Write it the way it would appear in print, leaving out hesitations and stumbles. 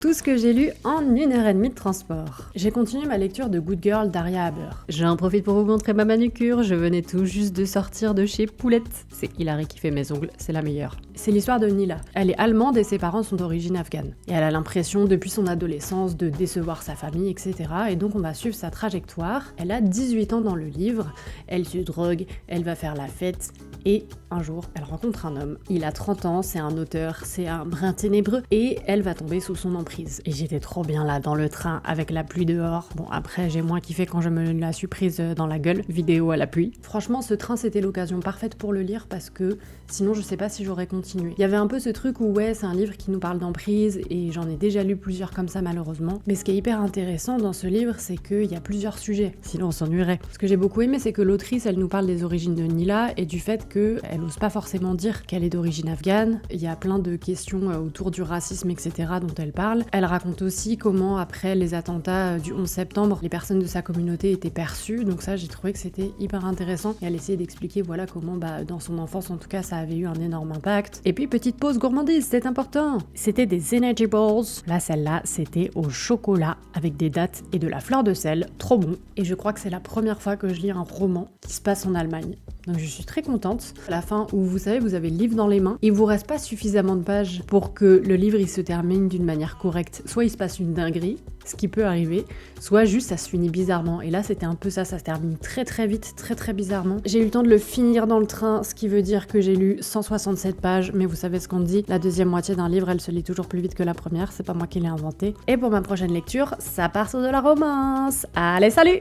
Tout ce que j'ai lu en 1h30 de transport. J'ai continué ma lecture de Good Girl d'Aria Haber. J'en profite pour vous montrer ma manucure, je venais tout juste de sortir de chez Poulette. C'est Hilary qui fait mes ongles, c'est la meilleure. C'est l'histoire de Nila. Elle est allemande et ses parents sont d'origine afghane. Et elle a l'impression depuis son adolescence de décevoir sa famille, etc. Et donc on va suivre sa trajectoire. Elle a 18 ans dans le livre, elle se drogue, elle va faire la fête. Et un jour, elle rencontre un homme. Il a 30 ans, c'est un auteur, c'est un brin ténébreux, et elle va tomber sous son emprise. Et j'étais trop bien là, dans le train, avec la pluie dehors. Bon, après, j'ai moins kiffé quand je me la suis prise dans la gueule, vidéo à la pluie. Franchement, ce train, c'était l'occasion parfaite pour le lire, parce que sinon, je sais pas si j'aurais continué. Il y avait un peu ce truc où, ouais, c'est un livre qui nous parle d'emprise, et j'en ai déjà lu plusieurs comme ça, malheureusement. Mais ce qui est hyper intéressant dans ce livre, c'est qu'il y a plusieurs sujets. Sinon, on s'ennuierait. Ce que j'ai beaucoup aimé, c'est que l'autrice, elle nous parle des origines de Nila, et du fait qu'elle n'ose pas forcément dire qu'elle est d'origine afghane. Il y a plein de questions autour du racisme, etc. dont elle parle. Elle raconte aussi comment, après les attentats du 11 septembre, les personnes de sa communauté étaient perçues. Donc ça, j'ai trouvé que c'était hyper intéressant. Et elle essayait d'expliquer, voilà, comment, dans son enfance, en tout cas, ça avait eu un énorme impact. Et puis, petite pause gourmandise, c'est important. C'était des Energy Balls. Là, celle-là, c'était au chocolat, avec des dattes et de la fleur de sel. Trop bon. Et je crois que c'est la première fois que je lis un roman qui se passe en Allemagne. Donc je suis très contente. À la fin, où vous savez, vous avez le livre dans les mains, il vous reste pas suffisamment de pages pour que le livre il se termine d'une manière correcte. Soit il se passe une dinguerie, ce qui peut arriver, soit juste ça se finit bizarrement. Et là c'était un peu ça se termine très très vite, très très bizarrement. J'ai eu le temps de le finir dans le train, ce qui veut dire que j'ai lu 167 pages, mais vous savez ce qu'on dit, la deuxième moitié d'un livre elle se lit toujours plus vite que la première, c'est pas moi qui l'ai inventé. Et pour ma prochaine lecture, ça part sur de la romance. Allez, salut!